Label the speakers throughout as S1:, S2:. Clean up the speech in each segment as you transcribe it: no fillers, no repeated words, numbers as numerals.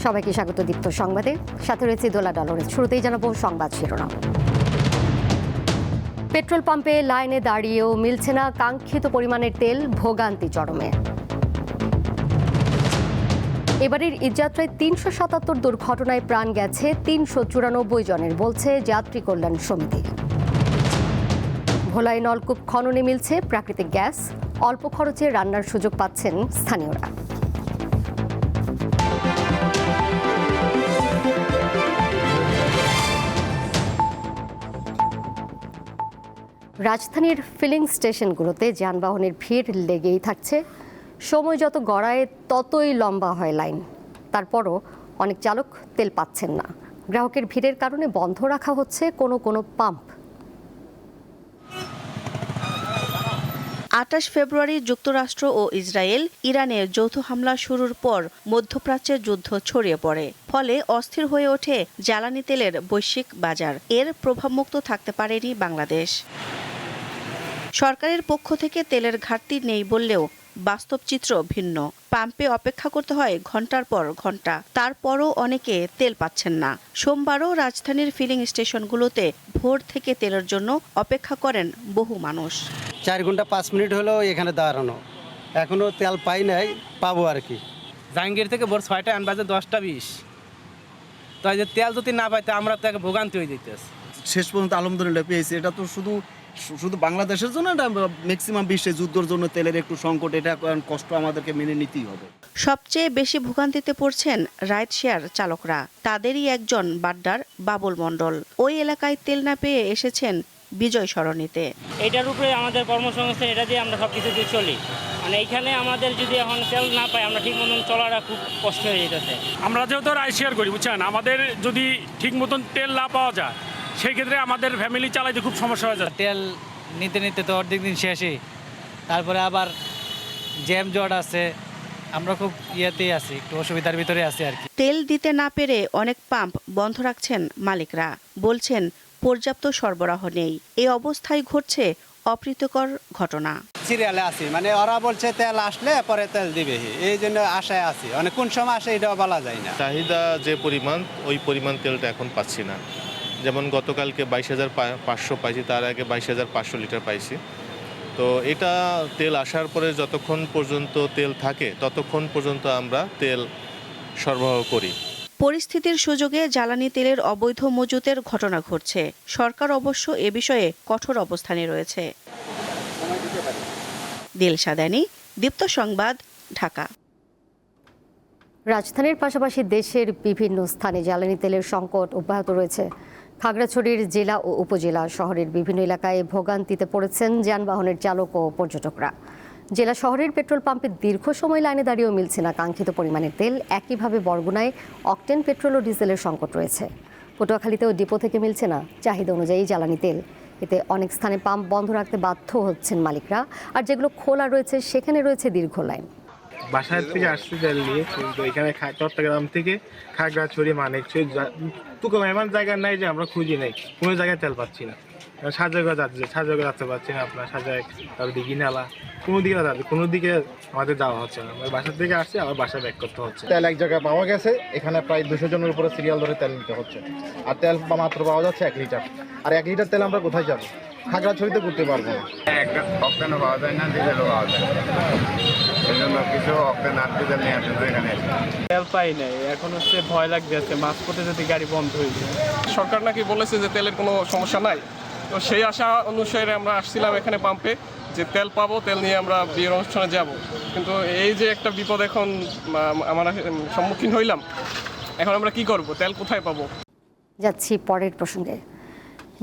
S1: সবাইকে স্বাগত দীপ্ত সংবাদে, সাথে রয়েছে দোলা ডলরের। শুরুতেই জানাবো সংবাদ শিরোনাম। পেট্রোল পাম্পে লাইনে দাঁড়িয়েও মিলছে না কাঙ্ক্ষিত পরিমাণের তেল, ভোগান্তি চরমে। এবারের ঈদযাত্রায় ৩৭৭ দুর্ঘটনায় প্রাণ গেছে ৩৯৪ জনের, বলছে যাত্রী কল্যাণ সমিতি। ভোলায় নলকূপ খননে মিলছে প্রাকৃতিক গ্যাস, অল্প খরচে রান্নার সুযোগ পাচ্ছেন স্থানীয়রা। রাজধানীর ফিলিং স্টেশনগুলোতে যানবাহনের ভিড় লেগেই থাকছে। সময় যত গড়ায় ততই লম্বা হয় লাইন। তারপরও অনেক চালক তেল পাচ্ছেন না। গ্রাহকের ভিড়ের কারণে বন্ধ রাখা হচ্ছে কোনো কোনো পাম্প।
S2: ২৮ ফেব্রুয়ারি যুক্তরাষ্ট্র ও ইসরায়েল ইরানের যৌথ হামলা শুরুর পর মধ্যপ্রাচ্যে যুদ্ধ ছড়িয়ে পড়ে। ফলে অস্থির হয়ে ওঠে জ্বালানি তেলের বৈশ্বিক বাজার। এর প্রভাবমুক্ত থাকতে পারেনি বাংলাদেশ। সরকারের পক্ষ থেকে তেলের ঘাটতি নেই বললেও বাস্তব চিত্র ভিন্ন। পাম্পে অপেক্ষা করতে হয় ঘন্টার পর ঘন্টা, তারপরও অনেকে তেল পাচ্ছেন না। সোমবারও রাজধানীর ফিলিং স্টেশনগুলোতে ভোর থেকে তেলের জন্য অপেক্ষা করেন বহু মানুষ।
S3: 4 ঘন্টা 5 মিনিট হলো এখানে দাঁড়ানো, এখনো তেল পাই নাই, পাবো আর কি।
S4: জাহাঙ্গীর থেকে ভোর 6টায় আনবাজে 10টা 20, তো এই যে তেল যদি না পাইতে আমরা তো একটা ভোগান্তি হয়ে যেতেছে।
S5: শেষ পর্যন্ত আলহামদুলিল্লাহ পেয়েছি। এটা তো শুধু বাংলাদেশের জন্য, এটা ম্যাক্সিমাম বিশ্বে যুদ্ধের জন্য তেলের একটু সংকট, এটা কষ্ট আমাদেরকে মেনে নিতেই হবে।
S2: সবচেয়ে বেশি ভোগান্তিতে পড়ছেন রাইড শেয়ার চালকরা। তাদেরই একজন বাড্ডার বাবুল মণ্ডল। ওই এলাকায় তেল না পেয়ে এসেছেন বিজয় সরণিতে।
S6: এটার উপরে আমাদের কর্মসংস্থান, এটা দিয়ে আমরা সব কিছু দিয়ে চলি। মানে এইখানে আমাদের যদি এখন তেল না পাই, আমরা ঠিক মতন চলাটা খুব কষ্ট হয়ে যেতেছে।
S7: আমরা যেহেতু রাইড শেয়ার করি, বুঝছেন, আমাদের যদি ঠিক মতন তেল না পাওয়া যায়, সেই ক্ষেত্রে আমাদের ফ্যামিলি চালাইতে খুব সমস্যা হয়ে যায়।
S8: তেল নিতে নিতে তো অর্ধেক দিন শেষই, তারপরে আবার জ্যাম জট আছে, আমরা খুব ইয়েতেই আছি, একটু অসুবিধার ভিতরে আছি আর কি।
S2: তেল দিতে না পেরে অনেক পাম্প বন্ধ রাখছেন মালিকরা। বলছেন পর্যাপ্ত সরবরাহ নেই। এই অবস্থায় ঘটছে অপ্রীতিকর ঘটনা।
S3: সিরিয়ালে আছি, মানে ওরা বলছে তেল আসলে পরে তেল দিবে, এই জন্য আশায় আছি। অনেক কোন সময় আসে এটাও বলা যায় না।
S9: চাহিদা যে পরিমাণ, ওই পরিমাণ তেলটা এখন পাচ্ছি না। যেমন গতকালকে 22,500 পাইছি, তার আগে 22,500 লিটার পাইছি। তো এটা তেল আসার পরে যতক্ষণ পর্যন্ত তেল থাকে ততক্ষণ পর্যন্ত আমরা তেল সরবরাহ করি।
S2: পরিস্থিতির সুযোগে জ্বালানি তেলের অবৈধ মজুতের ঘটনা ঘটছে। সরকার অবশ্য এ বিষয়ে কঠোর অবস্থানে রয়েছে। দিলশাদানি, দীপ্ত সংবাদ, ঢাকা।
S1: রাজধানীর পাশাপাশি দেশের বিভিন্ন স্থানে জ্বালানি তেলের সংকট অব্যাহত রয়েছে। খাগড়াছড়ির জেলা ও উপজেলা শহরের বিভিন্ন এলাকায় ভোগান্তিতে পড়েছেন যানবাহনের চালক ও পর্যটকরা। জেলা শহরের পেট্রোল পাম্পে দীর্ঘ সময় লাইনে দাঁড়িয়েও মিলছে না কাঙ্ক্ষিত পরিমাণের তেল। একইভাবে বরগুনায় অকটেন পেট্রোল ও ডিজেলের সংকট রয়েছে। পটুয়াখালীতেও ডিপো থেকে মিলছে না চাহিদা অনুযায়ী জ্বালানি তেল। এতে অনেক স্থানে পাম্প বন্ধ রাখতে বাধ্য হচ্ছেন মালিকরা, আর যেগুলো খোলা রয়েছে সেখানে রয়েছে দীর্ঘ লাইন।
S10: বাসায় থেকে আসতে তেল নিয়ে, কিন্তু এখানে চট্টগ্রাম থেকে খাগড়াছড়ি, মানিকছড়ি, এমন জায়গা নাই যে আমরা খুঁজি নেই, কোনো জায়গায় তেল পাচ্ছি না। সাজাগা যাচ্ছে পাচ্ছি না, আপনার সাজাগ, তারপর দিঘি নালা, কোনো দিকে আমাদের যাওয়া হচ্ছে না। আমরা বাসা থেকে আসছি, আবার বাসা ব্যাক করতে হচ্ছে।
S5: তেল এক জায়গায় পাওয়া গেছে, এখানে প্রায় 200 জনের উপরে সিরিয়াল ধরে তেল নিতে হচ্ছে। আর তেল মাত্র পাওয়া যাচ্ছে 1 লিটার। আর 1 লিটার তেল আমরা কোথায় যাবো? খাগড়াছড়িতে করতে পারবো না।
S11: অক্টেনও পাওয়া যায় না, ডিজেলও পাওয়া যায় না। এই জন্য কিছু অক্টেন আর ডিজেল নিয়ে আসলে এখানে
S7: তেল পাই নাই, এখন হচ্ছে ভয় লাগতেছে মাঝপথে যদি গাড়ি বন্ধ হয়ে যায়। সরকার নাকি বলেছে যে তেলের কোনো সমস্যা নাই, তো সেই আশা অনুসারে আমরা আসছিলাম এখানে পাম্পে যে তেল পাবো, তেল নিয়ে আমরা বিয়ের অনুষ্ঠানে যাব। কিন্তু এই যে একটা বিপদ এখন আমরা সম্মুখীন হইলাম, এখন আমরা কি করব? তেল কোথায় পাবো?
S1: যাচ্ছি পরের প্রসঙ্গে।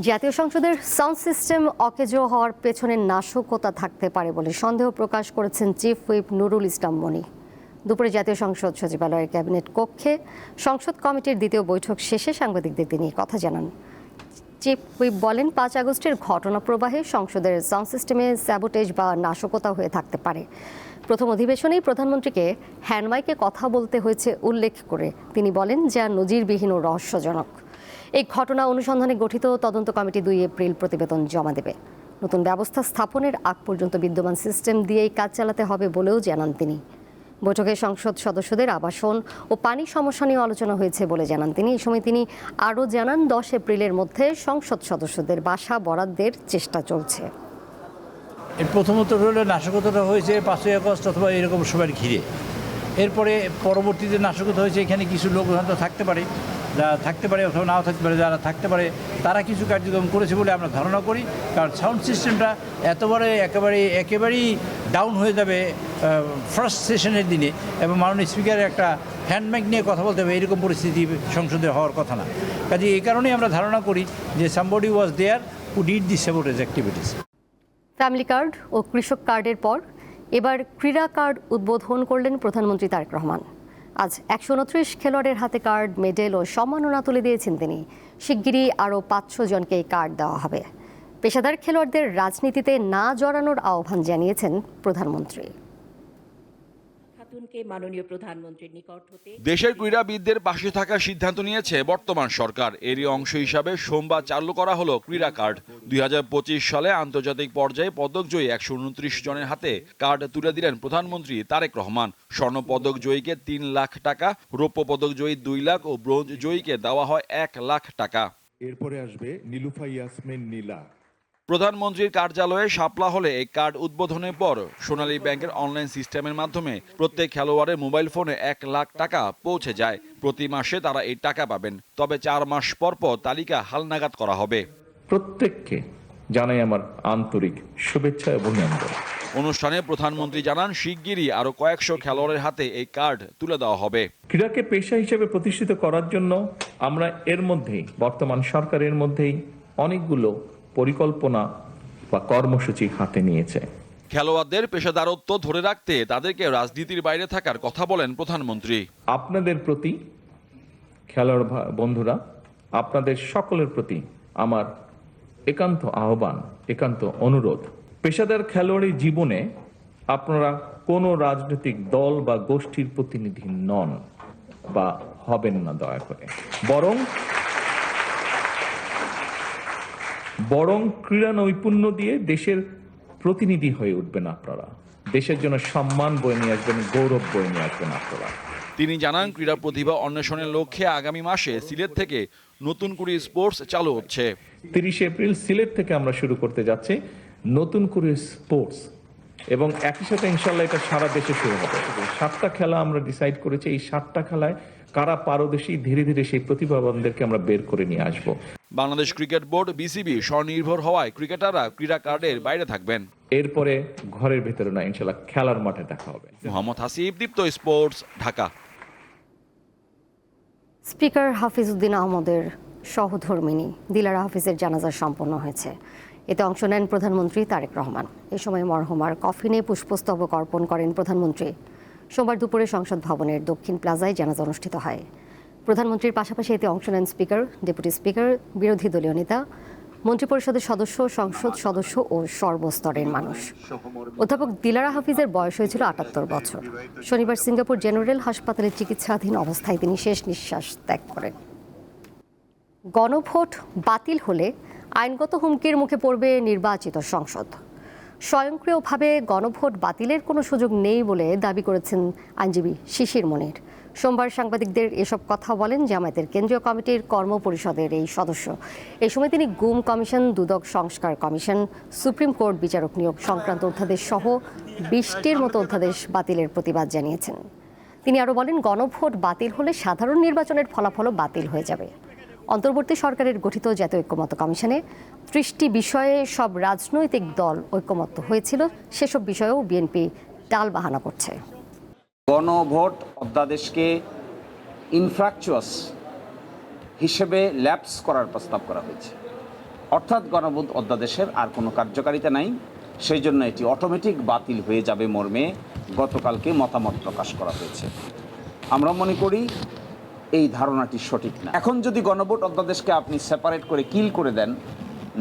S1: জাতীয় সংসদের সাউন্ড সিস্টেম অকেজো হওয়ার পেছনে নাশকতা থাকতে পারে বলে সন্দেহ প্রকাশ করেছেন চিফ হুইপ নুরুল ইসলাম মনি। দুপুরে জাতীয় সংসদ সচিবালয়ের ক্যাবিনেট কক্ষে সংসদ কমিটির দ্বিতীয় বৈঠক শেষে সাংবাদিকদের তিনি কথা জানান। চিফ হুইপ বলেন, 5 আগস্টের ঘটনা প্রবাহে সংসদের সাউন্ড সিস্টেমে স্যাবোটেজ বা নাশকতা হয়ে থাকতে পারে। প্রথম অধিবেশনেই প্রধানমন্ত্রীকে হ্যান্ডমাইকে কথা বলতে হয়েছে উল্লেখ করে তিনি বলেন, যা নজিরবিহীন ও রহস্যজনক। এই ঘটনা অনুসন্ধানে গঠিত তদন্ত কমিটি 2 এপ্রিল প্রতিবেদন জমা দেবে। নতুন ব্যবস্থা স্থাপনের আগ পর্যন্ত বিদ্যমান সিস্টেম দিয়েই কাজ চালাতে হবে বলেও জানান তিনি। বৈঠকে সংসদ সদস্যদের আবাসন ও পানি সমস্যা নিয়ে আলোচনা হয়েছে বলে জানান তিনি। এই সময় তিনি আরও জানান 10 এপ্রিলের মধ্যে সংসদ সদস্যদের বাসা বরাদ্দের চেষ্টা চলছে।
S12: প্রথমত হলো নাশকতাটা হয়েছে 5ই আগস্ট অথবা এরকম সময়ের ঘিরে। এরপরে পরবর্তীতে নাশকতা হয়েছে এখানে কিছু লোক হয়তো থাকতে পারে, যারা থাকতে পারে অথবা নাও থাকতে পারে, যারা থাকতে পারে তারা কিছু কার্যক্রম করেছে বলে আমরা ধারণা করি। কারণ সাউন্ড সিস্টেমটা একেবারেই ডাউন হয়ে যাবে ফার্স্ট সেশনের দিনে, এবং মাননীয় স্পিকারের একটা হ্যান্ডমাইক নিয়ে কথা বলতে হবে, এরকম পরিস্থিতি সংসদে হওয়ার কথা না। কাজে এই কারণেই আমরা ধারণা করি যে somebody was there who did the sabotage activities.
S1: Family card ও কৃষক কার্ডের পর এবার ক্রীড়া কার্ড উদ্বোধন করলেন প্রধানমন্ত্রী তারেক রহমান। আজ 129 খেলোয়াড়ের হাতে কার্ড, মেডেল ও সম্মাননা তুলে দিয়েছেন তিনি। শিগগিরই আরও 500 জনকে এই কার্ড দেওয়া হবে। পেশাদার খেলোয়াড়দের রাজনীতিতে না জড়ানোর আহ্বান জানিয়েছেন প্রধানমন্ত্রী।
S13: দেশের ক্রীড়াবিদদের পাশে থাকার সিদ্ধান্ত নিয়েছে বর্তমান সরকার। এরই অংশ হিসাবে সোমবার চালু করা হলো ক্রীড়া কার্ড। 2025 সালে আন্তর্জাতিক পর্যায়ে পদকজয়ী 129 জনের হাতে কার্ড তুলে দিলেন প্রধানমন্ত্রী তারেক রহমান। স্বর্ণ পদক জয়ীকে 3 লাখ টাকা, রৌপ্য পদক জয়ী 2 লাখ ও ব্রোঞ্জ জয়ীকে দেওয়া হয় 1 লাখ টাকা।
S14: এরপরে আসবে নীলুফা ইয়াসমিন নীলা।
S13: প্রধানমন্ত্রীর কার্যালয়ে শাপলা হলে এই কার্ড উদ্বোধনের পর সোনালী ব্যাংকের অনলাইন সিস্টেমের মাধ্যমে প্রত্যেক খেলোয়াড়ের মোবাইল ফোনে 1 লাখ টাকা পৌঁছে যায়। প্রতি মাসে তারা এই টাকা পাবেন, তবে 4 মাস পর পর তালিকা হালনাগাদ করা হবে।
S14: প্রত্যেককে জানাই আমার আন্তরিক শুভেচ্ছা এবং অভিনন্দন।
S13: অনুষ্ঠানে প্রধানমন্ত্রী জানান শিগগিরই আরো কয়েকশো খেলোয়াড়ের হাতে এই কার্ড তুলে দেওয়া হবে।
S14: ক্রীড়াকে পেশা হিসেবে প্রতিষ্ঠিত করার জন্য আমরা এর মধ্যেই বর্তমান সরকারের মধ্যেই অনেকগুলো পরিকল্পনা বা কর্মসূচি হাতে নিয়েছে।
S13: খেলোয়াড়দের পেশাদারত্ব ধরে রাখতে তাদেরকে রাজনীতির বাইরে থাকার কথা বলেন প্রধানমন্ত্রী।
S14: আপনাদের প্রতি খেলোয়াড় বন্ধুরা, আপনাদের সকলের প্রতি আমার একান্ত আহ্বান, একান্ত অনুরোধ, পেশাদার খেলোয়াড়ি জীবনে আপনারা কোনো রাজনৈতিক দল বা গোষ্ঠীর প্রতিনিধি নন বা হবেন না দয়া করে, বরং ক্রীড়া নৈপুণ্য দিয়ে দেশের প্রতিনিধি হয়ে উঠবেন আপনারা। দেশের জন্য সম্মান বয়ে নিয়ে আসবেন, গৌরব বয়ে নিয়ে আসবেন আপনারা।
S13: তিনি জানান ক্রীড়া প্রতিভা অন্বেষণের লক্ষ্যে আগামী মাসে সিলেট থেকে নতুন করে স্পোর্টস চালু হচ্ছে।
S14: 30 এপ্রিল সিলেট থেকে আমরা শুরু করতে যাচ্ছি নতুন করে স্পোর্টস, এবং একই সাথে ইনশাল্লাহ এটা সারা দেশে শুরু হবে। 7টা খেলা আমরা ডিসাইড করেছি। এই 7টা খেলায় কারা পারদর্শী, ধীরে ধীরে সেই প্রতিভাবানদেরকে আমরা বের করে নিয়ে আসব।
S13: বাংলাদেশ ক্রিকেট বোর্ড বিসিবি স্বনির্ভর হওয়ায় ক্রিকেটাররা ক্রীড়া কার্ডের বাইরে থাকবেন।
S14: এরপরে ঘরের ভেতরে না, ইনশাল্লাহ খেলার মাঠে দেখা হবে।
S13: মোহাম্মদ হাসিব, দীপ্ত স্পোর্টস, ঢাকা।
S1: স্পিকার হাফিজউদ্দিন আহমদের সহধর্মিণী দিলারা হাফিজের জানাজা সম্পন্ন হয়েছে। এতে অংশ নেন প্রধানমন্ত্রী তারেক রহমান। এ সময় মরহুমার কফিনে পুষ্পস্তবক অর্পণ করেন প্রধানমন্ত্রী। সোমবার দুপুরে সংসদ ভবনের দক্ষিণ প্লাজায় জানাজা অনুষ্ঠিত হয়। প্রধানমন্ত্রীর পাশাপাশি এতে অংশ নেন স্পিকার, ডেপুটি স্পিকার, বিরোধী দলীয় নেতা, মন্ত্রিপরিষদের সদস্য, সংসদ সদস্য ও সর্বস্তরের মানুষ। অধ্যাপক দিলারা হাফিজের বয়স হয়েছিল 78 বছর। শনিবার সিঙ্গাপুর জেনারেল হাসপাতালে চিকিৎসাধীন অবস্থায় তিনি শেষ নিঃশ্বাস ত্যাগ করেন। গণভোট বাতিল হলে আইনগত হুমকির মুখে পড়বে নির্বাচিত সংসদ। স্বয়ংক্রিয়ভাবে গণভোট বাতিলের কোনো সুযোগ নেই বলে দাবি করেছেন আইনজীবী শিশির মনির। সোমবার সাংবাদিকদের এসব কথা বলেন জামায়াতের কেন্দ্রীয় কমিটির কর্মপরিষদের এই সদস্য। এই সময় তিনি গুম কমিশন, দুদক সংস্কার কমিশন, সুপ্রিম কোর্ট বিচারক নিয়োগ সংক্রান্ত অধ্যাদেশ সহ 20টির মতো অধ্যাদেশ বাতিলের প্রতিবাদ জানিয়েছেন। তিনি আরও বলেন, গণভোট বাতিল হলে সাধারণ নির্বাচনের ফলাফলও বাতিল হয়ে যাবে। অন্তর্বর্তী সরকারের গঠিত জাতীয় ঐক্যমত্য কমিশনে 30টি বিষয়ে সব রাজনৈতিক দল ঐক্যমত্য হয়েছিল। সেসব বিষয়েও বিএনপি টালবাহানা করছে।
S15: গণভোট অধ্যাদেশকে ইনফ্র্যাকচুয়াস হিসেবে ল্যাপস করার প্রস্তাব করা হয়েছে, অর্থাৎ গণভোট অধ্যাদেশের আর কোনো কার্যকারিতা নাই, সেই জন্য এটি অটোমেটিক বাতিল হয়ে যাবে মর্মে গতকালকে মতামত প্রকাশ করা হয়েছে। আমরা মনে করি এই ধারণাটি সঠিক না। এখন যদি গণভোট অধ্যাদেশকে আপনি সেপারেট করে কিল করে দেন,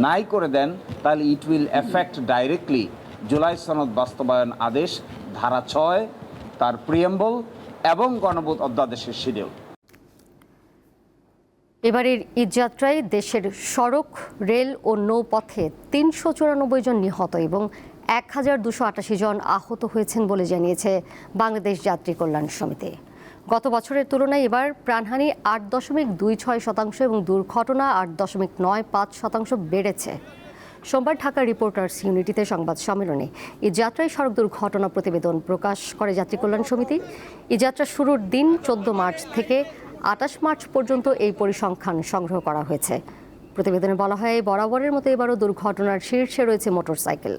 S15: নাই করে দেন, তাহলে it will effect directly July সনদ বাস্তবায়ন আদেশ ধারা 6, তার প্রিএম্বল এবং গণভোট অধ্যাদেশের শিডিউল।
S1: এবারের ঈদযাত্রায় দেশের সড়ক, রেল ও নৌপথে 394 জন নিহত এবং 1288 জন আহত হয়েছেন বলে জানিয়েছে বাংলাদেশ যাত্রী কল্যাণ সমিতি। গত বছরের তুলনায় এবার প্রাণহানি 8.26% এবং দুর্ঘটনা 8.95% বেড়েছে। সোমবার ঢাকা রিপোর্টার্স ইউনিটিতে সংবাদ সম্মেলনে এই যাত্রায় সড়ক দুর্ঘটনা প্রতিবেদন প্রকাশ করে যাত্রী কল্যাণ সমিতি। এই যাত্রা শুরুর দিন 14 মার্চ থেকে 28 মার্চ পর্যন্ত এই পরিসংখ্যান সংগ্রহ করা হয়েছে। প্রতিবেদনে বলা হয়, বরাবরের মতো এবারও দুর্ঘটনার শীর্ষে রয়েছে মোটরসাইকেল।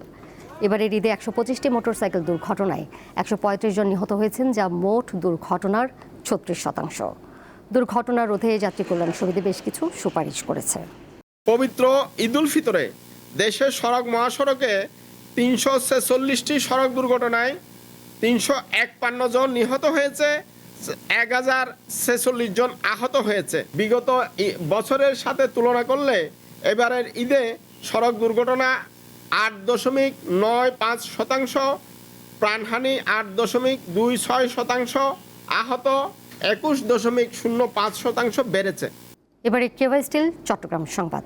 S1: এবারের ঈদে 125টি মোটরসাইকেল দুর্ঘটনায় 135 জন নিহত হয়েছেন, যা মোট দুর্ঘটনার 36%। দুর্ঘটনা রোধে যাত্রী কল্যাণ সমিতি বেশ কিছু সুপারিশ করেছে।
S16: পবিত্র ঈদুল ফিতরে দেশের সড়ক মহাসড়কে 346টি সড়ক দুর্ঘটনায় 351 জন নিহত হয়েছে, 1046 জন আহত হয়েছে। বিগত বছরের সাথে তুলনা করলে এবারের ঈদে সড়ক দুর্ঘটনা 8.95%, প্রাণহানি 8.26%, আহত 21.05% বেড়েছে।
S1: এবারে কেওয়াই স্টিল চট্টগ্রাম সংবাদ।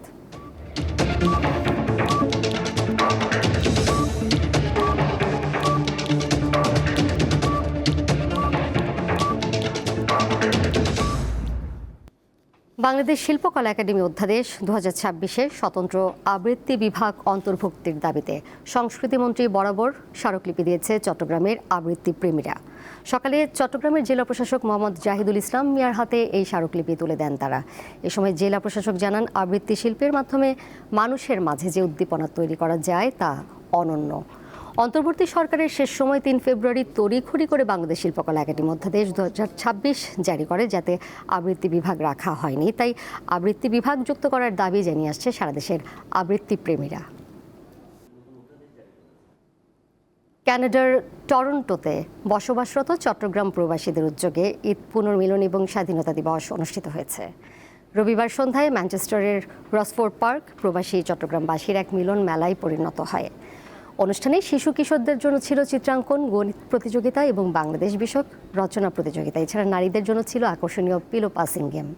S1: বাংলাদেশ শিল্পকলা একাডেমি অধ্যাদেশ 2026-এ স্বতন্ত্র আবৃত্তি বিভাগ অন্তর্ভুক্তির দাবিতে সংস্কৃতিমন্ত্রী বরাবর স্মারকলিপি দিয়েছে চট্টগ্রামের আবৃত্তি প্রেমীরা। সকালে চট্টগ্রামের জেলা প্রশাসক মোহাম্মদ জাহিদুল ইসলাম মিয়ার হাতে এই স্মারকলিপি তুলে দেন তারা। এ সময় জেলা প্রশাসক জানান, আবৃত্তি শিল্পের মাধ্যমে মানুষের মাঝে যে উদ্দীপনা তৈরি করা যায় তা অনন্য। অন্তর্বর্তী সরকারের শেষ সময় 3 ফেব্রুয়ারি তড়িঘড়ি করে বাংলাদেশ শিল্পকলা একাডেমি অধ্যাদেশ 2026 জারি করে, যাতে আবৃত্তি বিভাগ রাখা হয়নি। তাই আবৃত্তি বিভাগ যুক্ত করার দাবি জানিয়ে আসছে সারা দেশের আবৃত্তি প্রেমীরা। কানাডার টরন্টোতে বসবাসরত চট্টগ্রাম প্রবাসীদের উদ্যোগে ঈদ পুনর্মিলন এবং স্বাধীনতা দিবস অনুষ্ঠিত হয়েছে। রবিবার সন্ধ্যায় ম্যানচেস্টারের রসফোর্ড পার্ক প্রবাসী চট্টগ্রামবাসীর এক মিলন মেলায় পরিণত হয়। অনুষ্ঠানে শিশু কিশোরদের জন্য ছিল চিত্রাঙ্কন, গণিত প্রতিযোগিতা এবং বাংলাদেশ বিষয়ক রচনা প্রতিযোগিতা। এছাড়া নারীদের জন্য ছিল আকর্ষণীয় পিলো পাসিং গেম।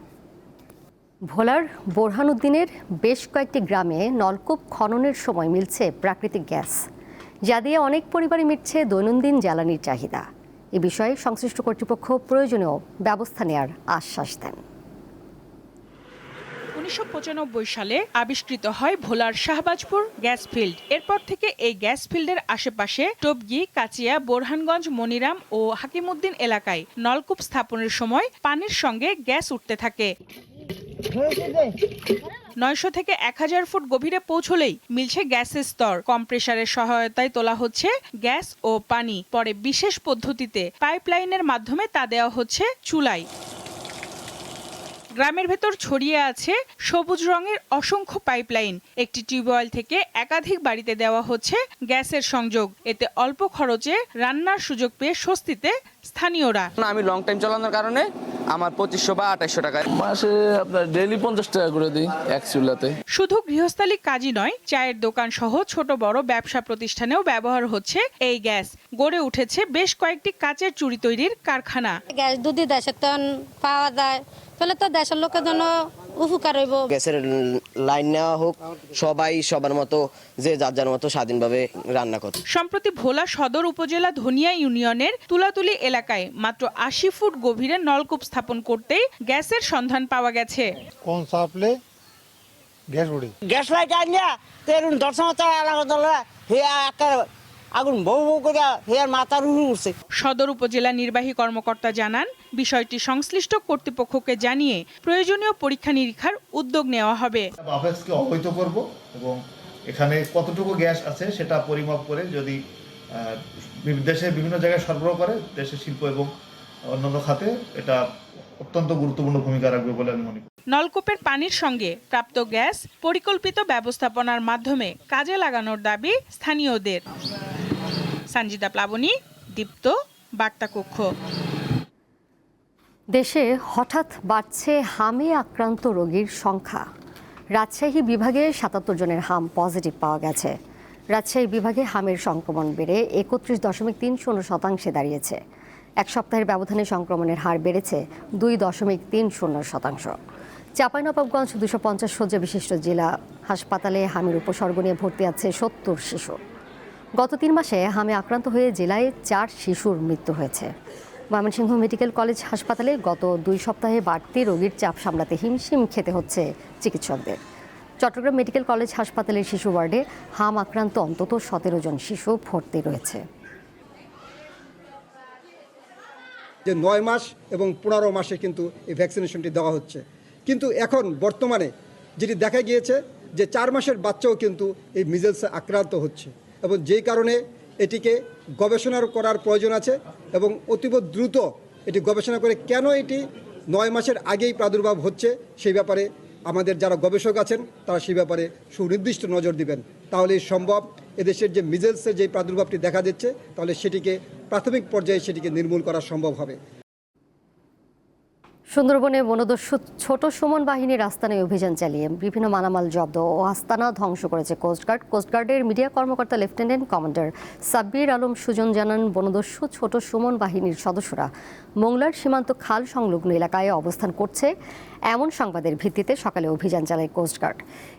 S1: ভোলার বোরহানউদ্দিনের বেশ কয়েকটি গ্রামে নলকূপ খননের সময় মিলছে প্রাকৃতিক গ্যাস, যা দিয়ে অনেক পরিবারে মিটছে দৈনন্দিন জ্বালানির চাহিদা। এ বিষয়ে সংশ্লিষ্ট কর্তৃপক্ষ প্রয়োজনীয় ব্যবস্থা নেওয়ার আশ্বাস দেন।
S17: 1995 সালে আবিষ্কৃত হয় ভোলার শাহবাজপুর গ্যাস ফিল্ড। এরপর থেকে এই গ্যাস ফিল্ডের আশেপাশে টবগি, কাচিয়া, বোরহানগঞ্জ, মনিরাম ও হাকিমউদ্দিন এলাকায় নলকূপ স্থাপনের সময় পানির সঙ্গে গ্যাস উঠতে থাকে। 900 থেকে 1000 ফুট গভীরে পৌঁছলেই মিলছে গ্যাসের স্তর। কম্প্রেসারের সহায়তায় তোলা হচ্ছে গ্যাস ও পানি, পরে বিশেষ পদ্ধতিতে পাইপলাইনের মাধ্যমে তা দেওয়া হচ্ছে চুলায়। গ্রামের ভেতর ছড়িয়ে আছে সবুজ রঙের অসংখ্য পাইপলাইন। একটি টিউবওয়েল থেকে একাধিক বাড়িতে দেওয়া হচ্ছে গ্যাসের সংযোগ। এতে অল্প খরচে রান্নার সুযোগ পেয়ে স্বস্তিতে স্থানীয়রা।
S18: আমি লং টাইম চালানোর কারণে আমার 2500 বা 2800 টাকা
S19: মাসে আপনার ডেইলি 50 টাকা করে দিই এক চুলাতে।
S17: শুধু গৃহস্থালী কাজই নয়, চায়ের দোকান সহ ছোট বড় ব্যবসা প্রতিষ্ঠানেও ব্যবহার হচ্ছে এই গ্যাস। গড়ে উঠেছে বেশ কয়েকটি কাচের চুড়ি তৈরির কারখানা।
S20: গ্যাস যদি দেশের পাওয়া যায় তাহলে তো দেশের লোকের জন্য উপকার হইব।
S21: গ্যাসের লাইন নেওয়া হোক, সবাই সবার মতো যে যার যার মতো স্বাধীনভাবে রান্না করতে।
S17: সম্প্রতি ভোলা সদর উপজেলা ধনিয়া ইউনিয়নের তুলাতুলি এলাকায় মাত্র 80 ফুট গভীরে নলকূপ স্থাপন করতেই গ্যাসের সন্ধান পাওয়া গেছে।
S22: কোন সাপ্লে গ্যাস উড়ে
S23: গ্যাস লাইট আনিয়া তেরুন দর্শনতা আলাদা হে আকার আগুন বউ বউ করে হেয়ার মাথার উপরে উঠছে।
S17: সদর উপজেলা নির্বাহী কর্মকর্তা জানান, বিষয়টি সংশ্লিষ্ট কর্তৃপক্ষকে জানিয়ে প্রয়োজনীয় পরীক্ষা নিরীক্ষার উদ্যোগ নেওয়া হবে।
S5: বাফেক্সকে অবহিত করব এবং এখানে কতটুকু গ্যাস আছে সেটা পরিমাপ করে যদি দেশের বিভিন্ন জায়গায় সরবরাহ করে দেশের শিল্প এবং অন্যান্য খাতে এটা অত্যন্ত গুরুত্বপূর্ণ ভূমিকা রাখবে বলে আমি মনে করি।
S17: নলকূপের পানির সঙ্গে প্রাপ্ত গ্যাস পরিকল্পিত ব্যবস্থাপনার মাধ্যমে কাজে লাগানোর দাবি স্থানীয়দের। সঞ্জিতা প্লাবনী, দীপ্ত, বার্তা কক্ষ।
S1: দেশে হঠাৎ বাড়ছে হামে আক্রান্ত রোগীর সংখ্যা। রাজশাহী বিভাগে 77 জনের হাম পজিটিভ পাওয়া গেছে। রাজশাহী বিভাগে হামের সংক্রমণ বেড়ে 31.30% দাঁড়িয়েছে। এক সপ্তাহের ব্যবধানে সংক্রমণের হার বেড়েছে 2.30%। চাঁপাইনবাবগঞ্জ 250 শয্যা বিশিষ্ট জেলা হাসপাতালে হামের উপসর্গ নিয়ে ভর্তি আছে 70 শিশু। গত 3 মাসে হামে আক্রান্ত হয়ে জেলায় 4 শিশুর মৃত্যু হয়েছে। ময়মনসিংহ মেডিকেল কলেজ হাসপাতালে গত 2 সপ্তাহে বাড়তি রোগীর চাপ সামলাতে হিমশিম খেতে হচ্ছে চিকিৎসকদের। চট্টগ্রাম মেডিকেল কলেজ হাসপাতালের শিশু ওয়ার্ডে হাম আক্রান্ত অন্তত 17 জন শিশু ভর্তি রয়েছে।
S4: যে 9 মাস এবং 15 মাসে কিন্তু এই ভ্যাকসিনেশনটি দেওয়া হচ্ছে, কিন্তু এখন বর্তমানে যেটি দেখা গিয়েছে যে 4 মাসের বাচ্চাও কিন্তু এই মিজেলসে আক্রান্ত হচ্ছে, এবং যেই কারণে এটিকে গবেষণা করার প্রয়োজন আছে এবং অতীব দ্রুত এটি গবেষণা করে কেন এটি 9 মাসের আগেই প্রাদুর্ভাব হচ্ছে সেই ব্যাপারে আমাদের যারা গবেষক আছেন তারা সেই ব্যাপারে সুনির্দিষ্ট নজর দিবেন। তাহলেই সম্ভব এদেশের যে মিজেলসের যে প্রাদুর্ভাবটি দেখা দিচ্ছে তাহলে সেটিকে প্রাথমিক পর্যায়ে সেটিকে নির্মূল করা সম্ভব হবে।
S1: সুন্দরবনে বনদস্যু ছোট সুমন বাহিনীর আস্তানায় অভিযান চালিয়ে বিভিন্ন মালামাল জব্দ ও আস্তানা ধ্বংস করেছে কোস্টগার্ড। কোস্টগার্ডের মিডিয়া কর্মকর্তা লেফটেন্যান্ট কমান্ডার সাব্বির আলম সুজন জানান, বনদস্যু ছোট সুমন বাহিনীর সদস্যরা মোংলার সীমান্ত খাল সংলগ্ন এলাকায় অবস্থান করছে এমন সংবাদের ভিত্তিতে সকালে অভিযান চালায় কোস্টগার্ড।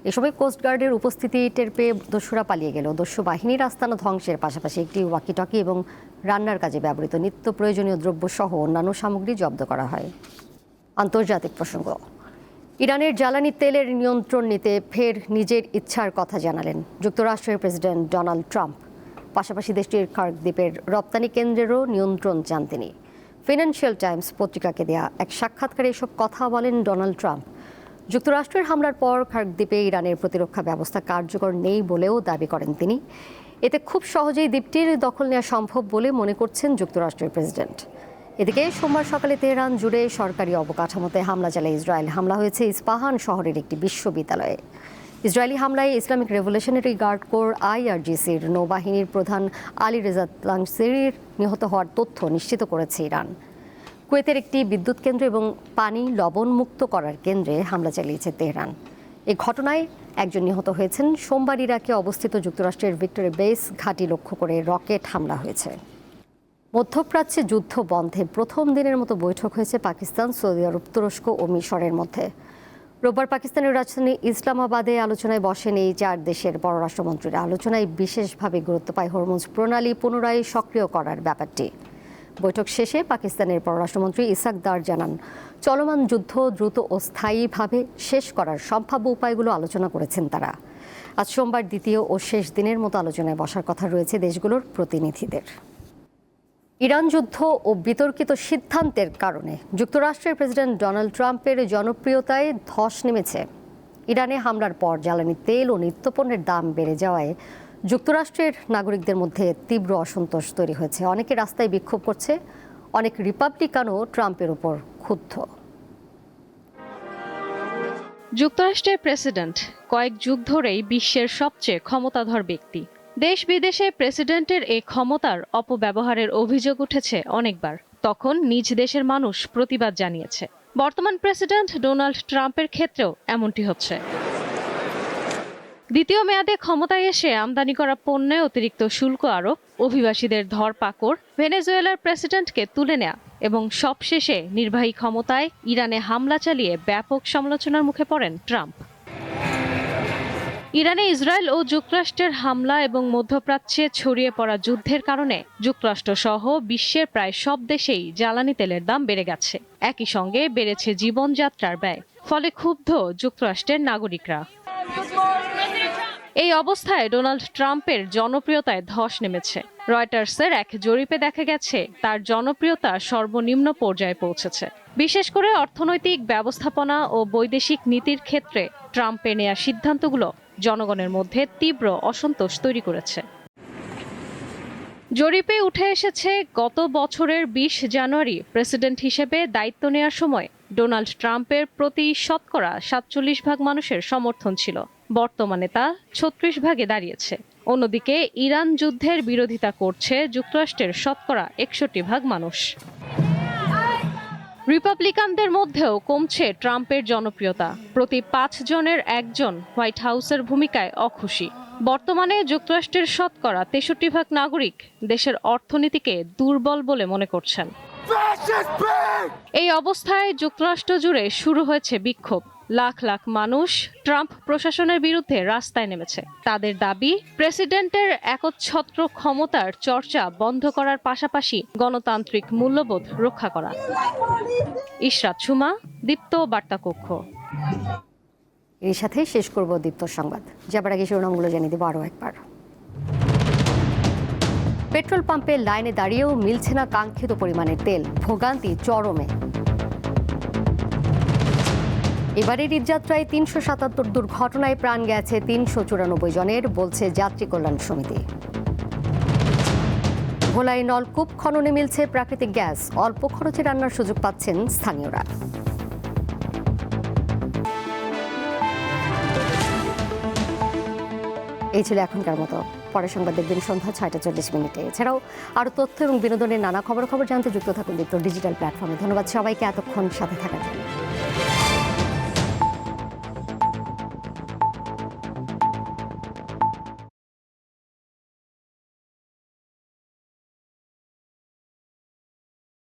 S1: এ সময় কোস্টগার্ডের উপস্থিতি টের পেয়ে দস্যুরা পালিয়ে গেল। দস্যু বাহিনীর আস্তানা ধ্বংসের পাশাপাশি একটি ওয়াকিটকি এবং রান্নার কাজে ব্যবহৃত নিত্য প্রয়োজনীয় দ্রব্য সহ অন্যান্য সামগ্রী জব্দ করা হয়। আন্তর্জাতিক প্রসঙ্গ, ইরানের জ্বালানি তেলের নিয়ন্ত্রণ নিতে ফের নিজের ইচ্ছার কথা জানালেন যুক্তরাষ্ট্রের প্রেসিডেন্ট ডোনাল্ড ট্রাম্প। পাশাপাশি দেশটির কার্ক দ্বীপের রপ্তানি কেন্দ্রেরও নিয়ন্ত্রণ চান তিনি। ফিনান্সিয়াল টাইমস পত্রিকাকে দেয়া এক সাক্ষাৎকারে এসব কথা বলেন ডোনাল্ড ট্রাম্প। যুক্তরাষ্ট্রের হামলার পর কার্ক দ্বীপে ইরানের প্রতিরক্ষা ব্যবস্থা কার্যকর নেই বলেও দাবি করেন তিনি। এতে খুব সহজেই দ্বীপটির দখল নেওয়া সম্ভব বলে মনে করছেন যুক্তরাষ্ট্রের প্রেসিডেন্ট। এদিকে সোমবার সকালে তেহরান জুড়ে সরকারি অবকাঠামোতে হামলা চালায় ইসরায়েল। হামলা হয়েছে ইস্পাহান শহরের একটি বিশ্ববিদ্যালয়ে। ইসরায়েলি হামলায় ইসলামিক রেভলিউশনারি গার্ড কোর IRGCর নৌবাহিনীর প্রধান আলী রেজা তানসির নিহত হওয়ার তথ্য নিশ্চিত করেছে ইরান। কুয়েতের একটি বিদ্যুৎ কেন্দ্র এবং পানি লবণ মুক্ত করার কেন্দ্রে হামলা চালিয়েছে তেহরান। এই ঘটনায় একজন নিহত হয়েছেন। সোমবার ইরাকে অবস্থিত যুক্তরাষ্ট্রের ভিক্টোরি বেস ঘাঁটি লক্ষ্য করে রকেট হামলা হয়েছে। মধ্যপ্রাচ্যে যুদ্ধ বন্ধে প্রথম দিনের মতো বৈঠক হয়েছে পাকিস্তান, সৌদি আরব, তুরস্ক ও মিশরের মধ্যে। রোববার পাকিস্তানের রাজধানী ইসলামাবাদে আলোচনায় বসেন এই 4 দেশের পররাষ্ট্রমন্ত্রীরা। আলোচনায় বিশেষভাবে গুরুত্ব পায় হরমুজ প্রণালী পুনরায় সক্রিয় করার ব্যাপারটি। বৈঠক শেষে পাকিস্তানের পররাষ্ট্রমন্ত্রী ইসাক দার জানান, চলমান যুদ্ধ দ্রুত ও স্থায়ীভাবে শেষ করার সম্ভাব্য উপায়গুলো আলোচনা করেছেন তারা। আজ সোমবার দ্বিতীয় ও শেষ দিনের মতো আলোচনায় বসার কথা রয়েছে দেশগুলোর প্রতিনিধিদের। ইরান যুদ্ধ ও বিতর্কিত সিদ্ধান্তের কারণে যুক্তরাষ্ট্রের প্রেসিডেন্ট ডোনাল্ড ট্রাম্পের জনপ্রিয়তায় ধস নেমেছে। ইরানে হামলার পর জ্বালানি তেল ও নিত্যপণ্যের দাম বেড়ে যাওয়ায় যুক্তরাষ্ট্রের নাগরিকদের মধ্যে তীব্র অসন্তোষ তৈরি হয়েছে। অনেকে রাস্তায় বিক্ষোভ করছে, অনেক রিপাবলিকানও ট্রাম্পের উপর ক্ষুব্ধ।
S6: যুক্তরাষ্ট্রের প্রেসিডেন্ট কয়েক যুগ ধরেই বিশ্বের সবচেয়ে ক্ষমতাধর ব্যক্তি। দেশ বিদেশে প্রেসিডেন্টের এই ক্ষমতার অপব্যবহারের অভিযোগ উঠেছে অনেকবার। তখন নিজ দেশের মানুষ প্রতিবাদ জানিয়েছে। বর্তমান প্রেসিডেন্ট ডোনাল্ড ট্রাম্পের ক্ষেত্রেও এমনটি হচ্ছে। দ্বিতীয় মেয়াদে ক্ষমতায় এসে আমদানি করা পণ্যে অতিরিক্ত শুল্ক আরোপ, অভিবাসীদের ধরপাকড়, ভেনেজুয়েলার প্রেসিডেন্টকে তুলে নেয়া এবং সবশেষে নির্বাহী ক্ষমতায় ইরানে হামলা চালিয়ে ব্যাপক সমালোচনার মুখে পড়েন ট্রাম্প। ইরানে ইসরায়েল ও যুক্তরাষ্ট্রের হামলা এবং মধ্যপ্রাচ্যে ছড়িয়ে পড়া যুদ্ধের কারণে যুক্তরাষ্ট্র সহ বিশ্বের প্রায় সব দেশেই জ্বালানি তেলের দাম বেড়ে গেছে। একই সঙ্গে বেড়েছে জীবনযাত্রার ব্যয়, ফলে ক্ষুব্ধ যুক্তরাষ্ট্রের নাগরিকরা। এই অবস্থায় ডোনাল্ড ট্রাম্পের জনপ্রিয়তায় ধস নেমেছে। রয়টার্সের এক জরিপে দেখা গেছে তার জনপ্রিয়তা সর্বনিম্ন পর্যায়ে পৌঁছেছে। বিশেষ করে অর্থনৈতিক ব্যবস্থাপনা ও বৈদেশিক নীতির ক্ষেত্রে ট্রাম্পের নেয়া সিদ্ধান্তগুলো জনগণের মধ্যে তীব্র অসন্তোষ তৈরি করেছে। জরিপে উঠে এসেছে, গত বছরের 20 জানুয়ারি প্রেসিডেন্ট হিসেবে দায়িত্ব নেওয়ার সময় ডোনাল্ড ট্রাম্পের প্রতি শতকরা 47% মানুষের সমর্থন ছিল। বর্তমানে তা 36% দাঁড়িয়েছে। অন্যদিকে ইরান যুদ্ধের বিরোধিতা করছে যুক্তরাষ্ট্রের শতকরা 61% মানুষ। রিপাবলিকানদের মধ্যেও কমছে ট্রাম্পের জনপ্রিয়তা। প্রতি 5 জনের 1 জন হোয়াইট হাউসের ভূমিকায় অখুশি। বর্তমানে যুক্তরাষ্ট্রের শতকরা 63% নাগরিক দেশের অর্থনীতিকে দুর্বল বলে মনে করছেন। এই অবস্থায় যুক্তরাষ্ট্র জুড়ে শুরু হয়েছে বিক্ষোভ। লাখ লাখ মানুষ ট্রাম্প প্রশাসনের বিরুদ্ধে রাস্তায় নেমেছে। তাদের দাবি, প্রেসিডেন্টের একচ্ছত্র ক্ষমতার চর্চা বন্ধ করার পাশাপাশি গণতান্ত্রিক মূল্যবোধ রক্ষা করা। ইশরাত সুমা, দীপ্ত বার্তা কক্ষ।
S1: এর সাথে শেষ করব দীপ্ত সংবাদ। যাবার আগে শিরোনামগুলো জানিয়ে দেবো আরও একবার। পেট্রোল পাম্পে লাইনে দাঁড়িয়েও মিলছে না কাঙ্ক্ষিত পরিমাণের তেল, ভোগান্তি চরমে। এবারের ঈদযাত্রায় ৩৭৭ দুর্ঘটনায় প্রাণ গেছে ৩৯৪ জনের, বলছে যাত্রী কল্যাণ সমিতি। ভোলায় নলকূপ খননে মিলছে প্রাকৃতিক গ্যাস, অল্প খরচে রান্নার সুযোগ পাচ্ছেন স্থানীয়রা। এই ছিল এখনকার মতো। পরের সংবাদ দেখবেন সন্ধ্যা ৬টা ৪০ এছাড়াও আরও তথ্য এবং বিনোদনের নানা খবর জানতে যুক্ত থাকুন দীপ্ত ডিজিটাল প্ল্যাটফর্মে। ধন্যবাদ সবাইকে এতক্ষণ সাথে থাকার জন্য।